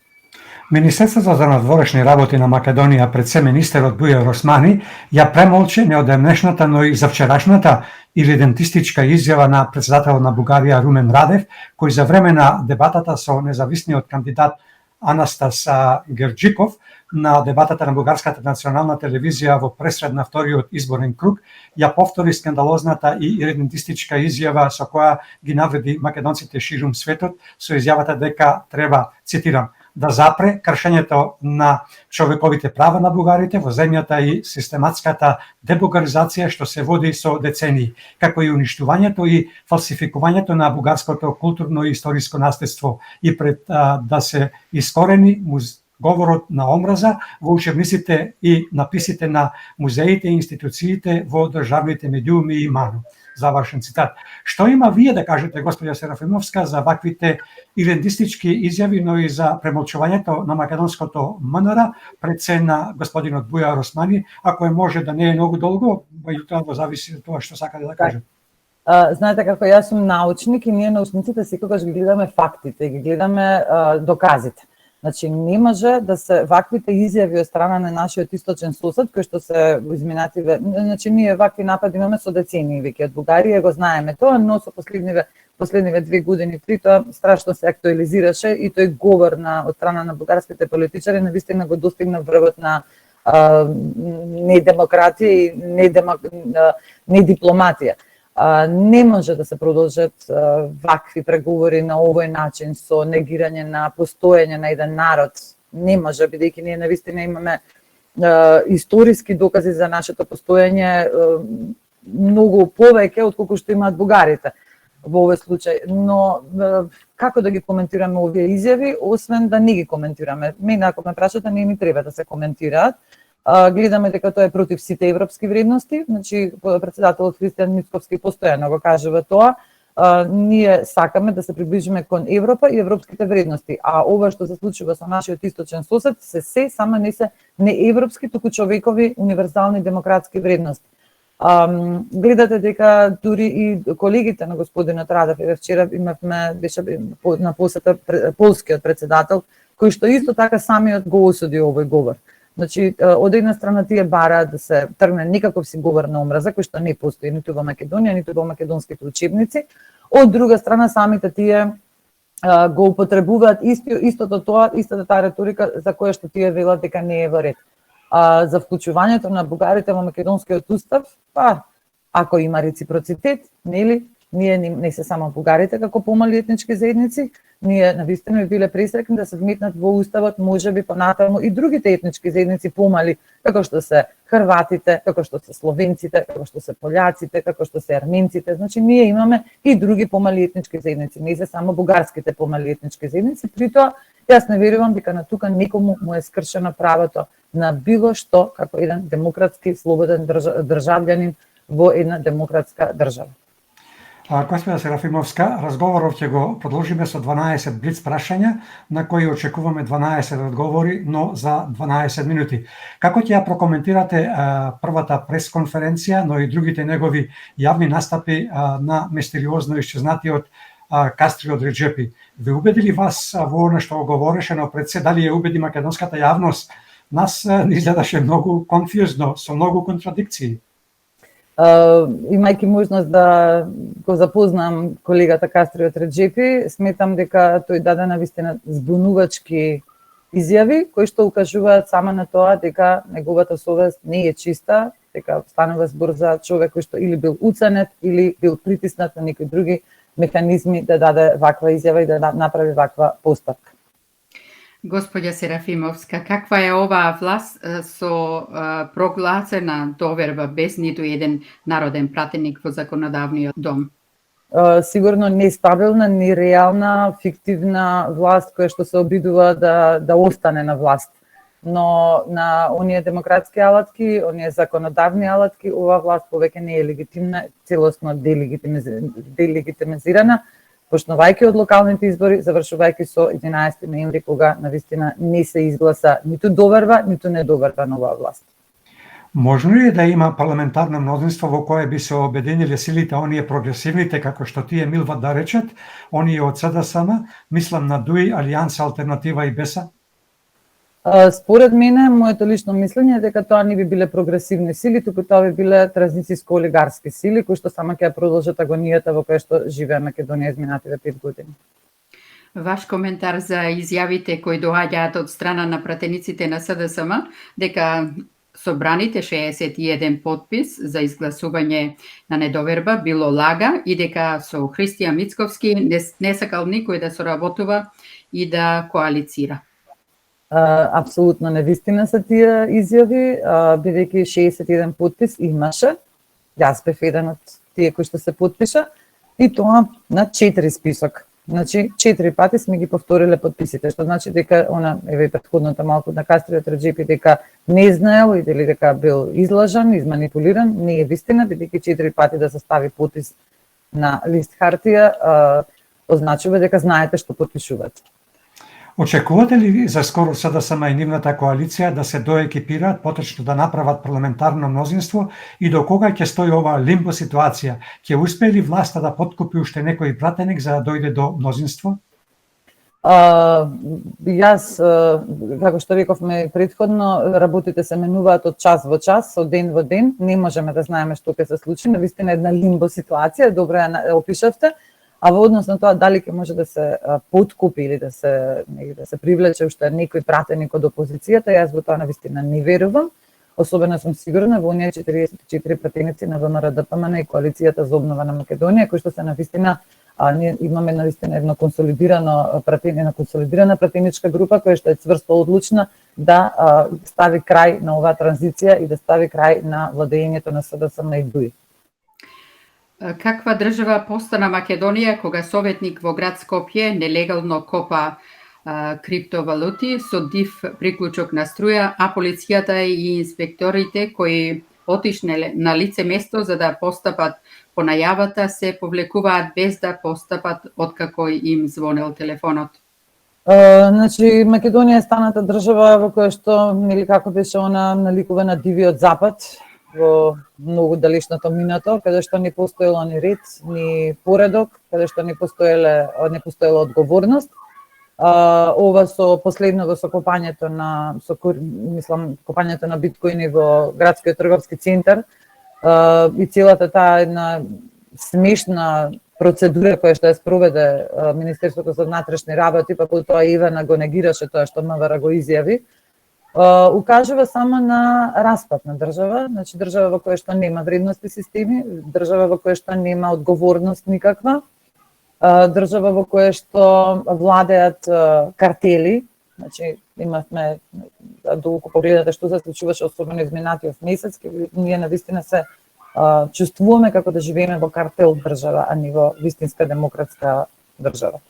Министерството за надворешни работи на Македонија пред се министерот Бујар Османи ја премолче не од денешната, но и за вчерашната иридентистичка изјава на председателот на Бугарија Румен Радев, кој за време на дебатата со независниот кандидат Анастас Герджиков на дебатата на Бугарската национална телевизија во пресред на вториот изборен круг, ја повтори скандалозната и иридентистичка изјава со која ги навреди македонците ширум светот со изјавата дека треба, цитирам, да запре кршењето на човековите права на бугарите во земјата и систематската дебугаризација што се води со децении, како и уништувањето и фалсификувањето на бугарското културно и историско наследство и пред да се искорени говорот на омраза во учебниците и написите на музеите и институциите во државните медиуми и МАНУ. Завршен цитат. Што има вие да кажете, господја Серафимовска, за ваквите идентистички изјави, но и за премолчувањето на македонското МНР пред се на господинот Бујар Османи, ако може да не е многу долго, меѓутоа зависи од тоа што сакате да кажете. Знаете како јас сум научник и ние научниците секогаш ги гледаме фактите, ги гледаме доказите. Значи, не може да се ваквите изјави од страна на нашиот источен сосед, кои што се изминативе, значи ние вакви напади имаме со децении веќе од Бугарија, го знаеме тоа, но со последниве 2 години при тоа страшно се актуализираше и тој говор од страна на бугарските политичари навистина го достигна врвот на недемократија и недипломатија. Не може да се продолжат вакви преговори на овој начин со негирање на постоење на еден народ. Не може, бидејќи ние навистина имаме историски докази за нашето постоење многу повеќе отколку што имаат бугарите во овој случај. Но како да ги коментираме овие изјави, освен да не ги коментираме? Мене, ако ме прашате, не ми треба да се коментираат. Гледаме дека тоа е против сите европски вредности, значи председателот Христијан Мицковски постојано го кажува тоа. Ние сакаме да се приближиме кон Европа и европските вредности, а ова што се случува со нашиот источен сосед се само не се не европски, туку човекови универзални демократски вредности. Гледате дека дури и колегите на господинот Радев, вчера беше на посета полскиот председател, кој што исто така самиот го осуди овој говор. Значи, од една страна тие бараат да се тргне никаков си говор на омраза, кој што не постои ниту во Македонија, ниту во македонските учебници. Од друга страна, самите тие го употребуваат истата таа реторика за која што тие велат дека не е во ред. За вклучувањето на бугарите во македонскиот устав, ако има реципроцитет, нели, ние не се само бугарите како помали етнички заедници, ние навистина би биле пресрекни да се вметнат во уставот, можеби понатаму и другите етнички заедници помали, како што се хрватите, како што се словенците, како што се пољаците, како што се арменците. Значи ние имаме и други помали етнички заедници, не се само бугарските помали етнички заедници. При тоа јас не верувам дека на тука никому му е скршено правото на било што како еден демократски слободен државјанин во една демократска држава. Господја Серафимовска, разговорот ќе го продолжиме со 12 блиц прашања, на кои очекуваме 12 одговори, но за 12 минути. Како ќе ја прокоментирате првата пресконференција, но и другите негови јавни настапи на мистериозно исчезнатиот Кастриот Реджепи? Ве убедили вас во она што говореше, но пред се дали ја убеди македонската јавност? Нас изгледаше многу конфузно, со многу контрадикции. Имајќи можност да го запознам колегата Кастриот Реджепи, сметам дека тој даде навистина збунувачки изјави, кои што укажуваат само на тоа дека неговата совест не е чиста, дека станува збор за човек кој што или бил уценет, или бил притиснат на некои други механизми да даде ваква изјава и да направи ваква постапка. Господја Серафимовска, каква е оваа власт со прогласена доверба без ниту еден народен пратеник во законодавниот дом? Сигурно нестабилна, нереална, фиктивна власт која што се обидува да остане на власт. Но на оние демократски алатки, оние законодавни алатки, ова власт повеќе не е легитимна, целосно делегитимизирана, почнувајќи од локалните избори, завршувајќи со 11 ноември, кога навистина не се изгласа ниту доверба, ниту недоверба на оваа власт. Можно ли да има парламентарно мнозинство во кое би се обединиле силите оние прогресивните, како што тие милват да речат, оние од СДСМ, мислам на ДУИ, Алијанса, Алтернатива и БЕСА? Според мене, моето лично мислење е дека тоа не би биле прогресивни сили, туку тоа би биле транзицијско-олигарски сили, кои што само ќе ја продолжат агонијата во која што живее Македонија изминативе 5 години. Ваш коментар за изјавите кои доаѓаат од страна на пратениците на СДСМ, дека собраните 61 подпис за изгласување на недоверба било лага и дека со Христијан Мицковски не сакал никој да соработува и да коалицира. Апсолутно невистина се тие изјави, бидејќи 61 подпис имаше. Јас бев еден од тие кои што се подпиша и тоа на 4 список. Значи 4 пати сме ги повториле подписите, што значи дека еве претходната малку на Кастриот Реджепи дека не знаел или дека бил излажан, изманипулиран, не е вистина, бидејќи 4 пати да се стави подпис на лист хартија, означува дека знаете што подпишувате. Очекувате ли за скоро СДСМ и нивната коалиција да се доекипираат, поточно да направат парламентарно мнозинство и до кога ќе стои оваа лимбо ситуација? Ќе успее ли власта да подкупи уште некој пратеник за да дојде до мнозинство? Јас, како што рековме претходно, работите се менуваат од час во час, од ден во ден. Не можеме да знаеме што ќе се случи, но вистина една лимбо ситуација, добро ја опишавте. А во однос на тоа дали ќе може да се подкупи или да се привлече уште некој пратеник од опозицијата, јас во тоа навистина не верувам. Особено сум сигурна во оние 44 пратеници на ВМРО-ДПМН и коалицијата за обнова на Македонија, кои што се навистина ние имаме навистина една консолидирана пратеничка група која што е цврсто одлучна да стави крај на оваа транзиција и да стави крај на владењето на СДСМ и ДУИ. Каква држава постана Македонија кога советник во град Скопје нелегално копа криптовалути со див приклучок на струја, а полицијата и инспекторите кои отишнеле на лице место за да постапат по најавата се повлекуваат без да постапат откако им звонел телефонот? Значи, Македонија е станата држава во која што, нели како беше она наликува на дивиот запад, во многу далечното минато, каде што не постоело ни ред, ни поредок, каде што не постоела одговорност. Ова со последново со копањето на биткоини во градскиот трговски центар и целата таа една смешна процедура која што ја спроведе Министерството за внатрешни работи, па потоа Ивана го негираше тоа што МВР го изјави, укажува само на распад на држава, значи држава во која што нема вредности системи, држава во која што нема одговорност никаква, држава во која што владеат картели, значи имавме долго погледате што се случуваше особено изминатиот месец, ние навистина се чувствуваме како да живееме во картел држава, а не во вистинска демократска држава.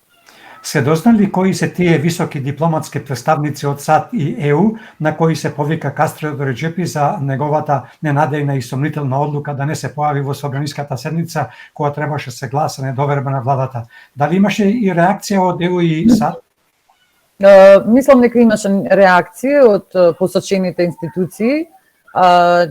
Се дознали кои се тие високи дипломатски представници од САД и ЕУ на кои се повика Кастриот Реджепи за неговата ненадејна и сомнителна одлука да не се појави во собраниската седница која требаше се гласа недоверба на владата? Дали имаше и реакција од ЕУ и САД? Мислам дека имаше реакција од посочените институции,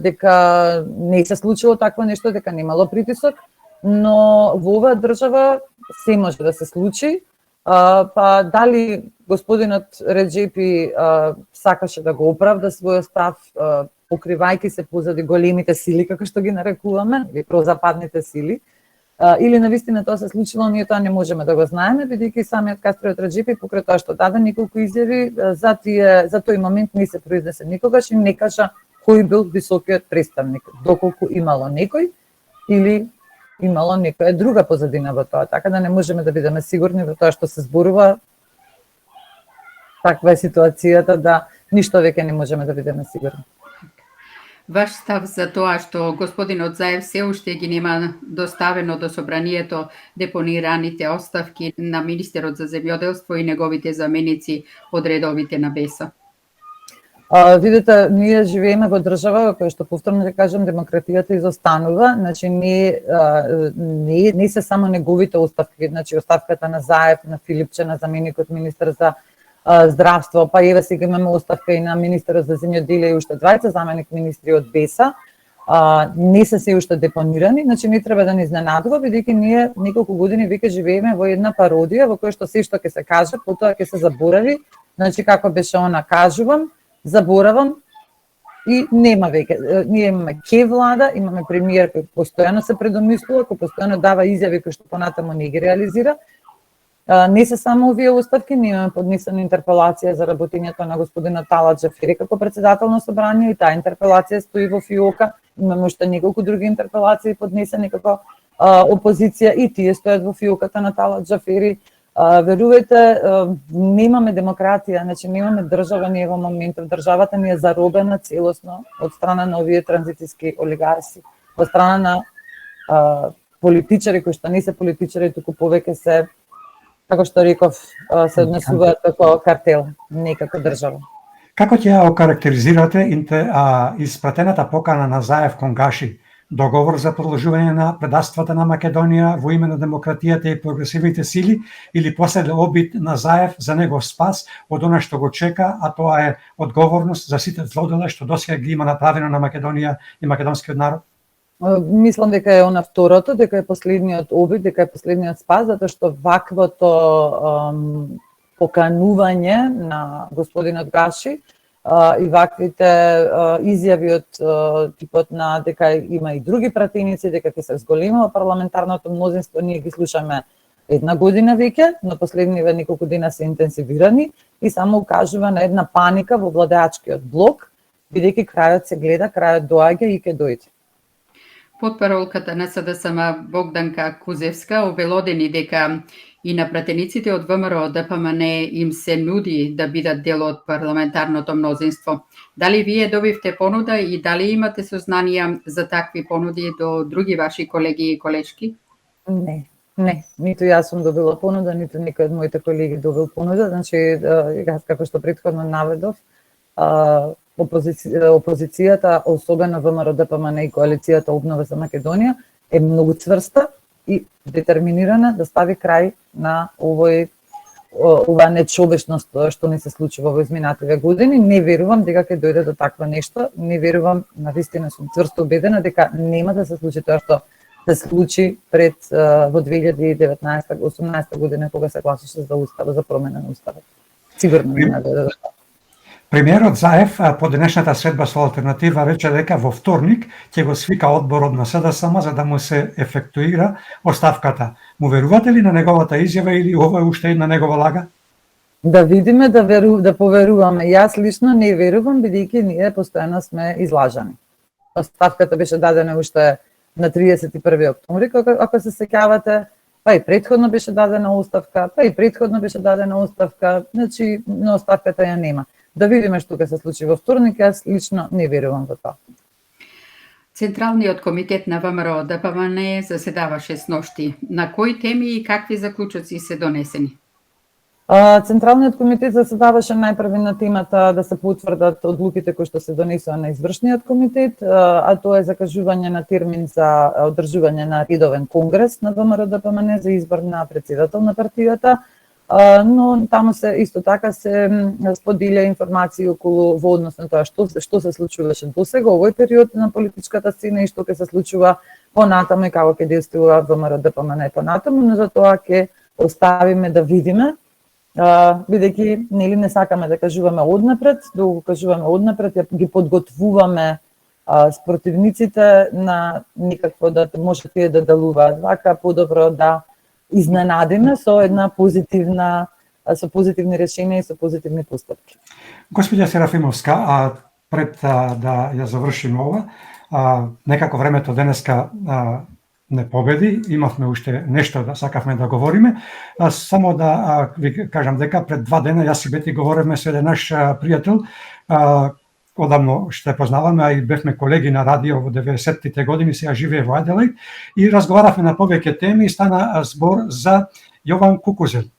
дека не се случило такво нешто, дека немало притисок, но во оваа држава се може да се случи. Па дали господинот Реджепи сакаше да го оправда својот став, покривајќи се позади големите сили, како што ги нарекуваме, или прозападните сили, или навистина тоа се случило, ние тоа не можеме да го знаеме, бидејќи самиот Кастриот Реджепи покрај тоа што даде неколку изјави, за тој момент не се произнесе никогаш и не кажа кој бил високиот представник, доколку имало некој или имало некоја друга позадина во тоа, така да не можеме да бидеме сигурни во тоа што се зборува. Таква е ситуацијата да ништо веќе не можеме да бидеме сигурни. Ваш став за тоа што господинот Заев се уште ги нема доставено до собранието депонираните оставки на министерот за земјоделство и неговите заменици од редовите на БЕСА? Видете, ние живееме во држава во која што повторно да кажам демократијата изостанува, значи не се само неговите оставки, значи оставката на Заев, на Филипче, на заменикот министер за здравство, па еве сега имаме оставка и на министерот за земјоделие и уште двајца заменик министри од БЕСА. не се се уште депонирани, значи не треба да ни изненадува, бидејќи ние неколку години веќе живееме во една пародија во која што се што ќе се каже, потоа ќе се заборави, значи како беше она кажувам, заборавам и нема веќе. Ние имаме ке влада, имаме премиер кој постојано се предомислува, кој постојано дава изјави кои што понатаму не ги реализира. Не се само овие оставки, ние имаме поднесена интерпелација за работењето на господинот Талат Џафери како председател на собрание и таа интерпелација стои во фиока. Имаме уште неколку други интерпелации поднесени како опозиција и тие стојат во фиоката на Талат Џафери. Верувајте, немаме демократија, значи немаме држава ние во моментов. Државата ни е заробена целосно од страна на овие транзицијски олигарси, од страна на политичари кои што не се политичари, туку повеќе се, како што реков, се однесуваат како картел, не како држава. Како ќе ја окарактеризирате испратената покана на Заев кон Гаши, договор за продолжување на предавствата на Македонија во име на демократијата и прогресивните сили, или последен обид на Заев за негов спас од она што го чека, а тоа е одговорност за сите злодела што досега ги има направено на Македонија и македонскиот народ? Мислам дека е она второто, дека е последниот обид, дека е последниот спас, затоа што ваквото поканување на господинот Гаши и ваквите изјави од типот на дека има и други пратеници, дека ќе се зголемува парламентарното мнозинство, ние ги слушаме една година веќе, но последниве неколку дена се интенсивирани и само укажува на една паника во владеачкиот блок, бидејќи крајот се гледа, крајот доаѓа и ќе дојде. Потпаролката на СДСМ Богданка Кузевска обелодени дека и на пратениците од ВМРО ДПМН им се нуди да бидат дел од парламентарното мнозинство. Дали вие добивте понуда и дали имате сознанија за такви понуди до други ваши колеги и колешки? Не, ниту јас сум добила понуда, ниту некој од моите колеги добил понуда, значи како што претходно наведов, опозицијата, особено ВМРО ДПМН и коалицијата Обнова за Македонија е многу цврста и детерминирана да стави крај на ова нечовечност што ни се случува во изминативе години. Не верувам дека ќе дојде до такво нешто, не верувам, навистина сум цврсто убедена дека нема да се случи тоа што се случи пред во 2019-18 година кога се гласаше за устава, за промена на уставот. Сигурно не дојде до тоа. Премиерот Заев по денешната средба со алтернатива рече дека во вторник ќе го свика одборот на СДСМ за да му се ефектуира оставката. Му верувате ли на неговата изјава или ова е уште една негова лага? Да видиме, да поверуваме. Јас лично не верувам, бидејќи ние постојано сме излажани. Оставката беше дадена уште на 31 октомври, ако се сеќавате, па и претходно беше дадена оставка, значи на оставката ја нема. Да видиме што ќе се случи во вторник, јас лично не верувам во тоа. Централниот комитет на ВМРО ДПМН заседаваше сношти. На кои теми и какви заклучоци се донесени? Централниот комитет заседаваше најпрви на темата да се потврдат одлуките кои што се донесоа на извршниот комитет, а тоа е закажување на термин за одржување на редовен конгрес на ВМРО ДПМН за избор на претседател на партијата. Но таму се исто така се споделја информации околу во однос на тоа што се случуваше досега овој период на политичката сцена и што ќе се случува понатаму и како ќе действува ВМРО ДПМН понатаму, но за тоа ќе оставиме да видиме, бидејќи нели не сакаме да кажуваме однапред, доколку кажуваме однапред ги подготвуваме спротивниците на никакво да може тие да делуваат вака, подобро да изненадиме со една со позитивни решенија и со позитивни постапки. Господја Серафимовска, пред да ја завршиме ова, некако времето денеска не победи, имавме уште нешто да сакавме да говориме, само да ви кажам дека пред 2 дена јас и Бети говоревме со еден наш пријател, одамно што познаваме, а и бевме колеги на радио во 90-тите години, сега живее во Аделаид, и разговаравме на повеќе теми и стана збор за Јован Кукузел.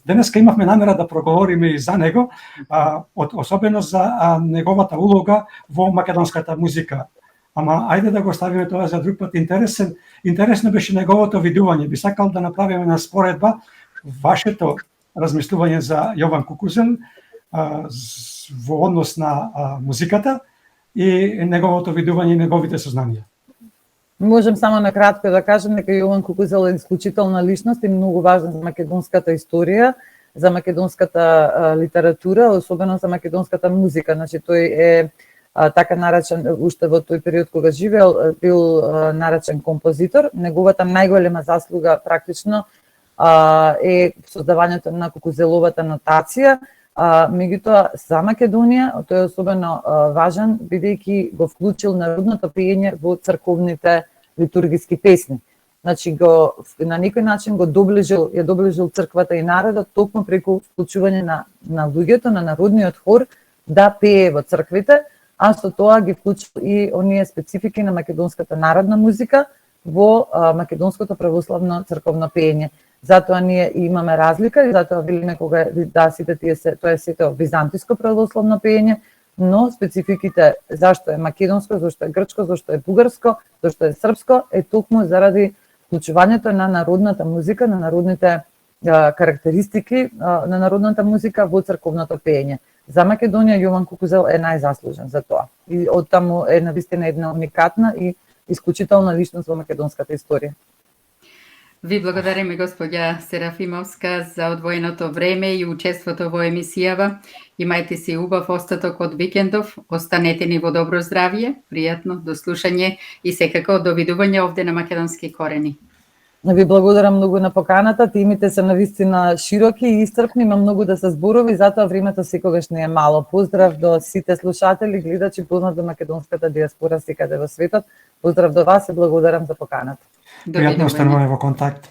Денеска имавме намера да проговориме и за него, особено за неговата улога во македонската музика. Ама ајде да го ставиме тоа за друг пат. Интересно беше неговото видување. Би сакал да направиме на споредба вашето размислување за Јован Кукузел во однос на музиката и неговото видување и неговите сознанија. Можем само на кратко да кажем дека Јован Кукузел е исклучителна личност и многу важна за македонската историја, за македонската литература, особено за македонската музика. Значи тој е така наречен уште во тој период кога живеел, бил наречен композитор. Неговата најголема заслуга практично е создавањето на Кукузеловата нотација. Меѓутоа за Македонија тој е особено важен бидејќи го вклучил народното пеење во црковните литургиски песни. Значи на некој начин ја доближил црквата и народот токму преку вклучување на луѓето, на народниот хор да пее во црквите, а со тоа ги вклучил и оние специфики на македонската народна музика во македонското православно црковно пеење. Затоа ние имаме разлика и затоа велиме кога сите тие тоа е сето византиско православно пеење, но спецификите зашто е македонско, зашто е грчко, зашто е бугарско, зашто е српско е токму заради вклучувањето на народната музика, на народните карактеристики на народната музика во црковното пеење. За Македонија Јован Кукузел е најзаслужен за тоа. И оттаму е навистина една уникатна и исклучителна личност во македонската историја. Ви благодариме, господја Серафимовска, за одвоеното време и учеството во емисијава. Имајте си убав остаток од викендов, останете ни во добро здравје, пријатно до слушање и секако до видување овде на Македонски корени. Ви благодарам многу на поканата, темите се навистина широки и исцрпни, има многу да се зборови, затоа времето секогаш не е мало. Поздрав до сите слушатели, гледачи, познат до македонската диаспора секаде во светот. Поздрав до вас и благодарам за поканата. Пријатно остануваме во контакт.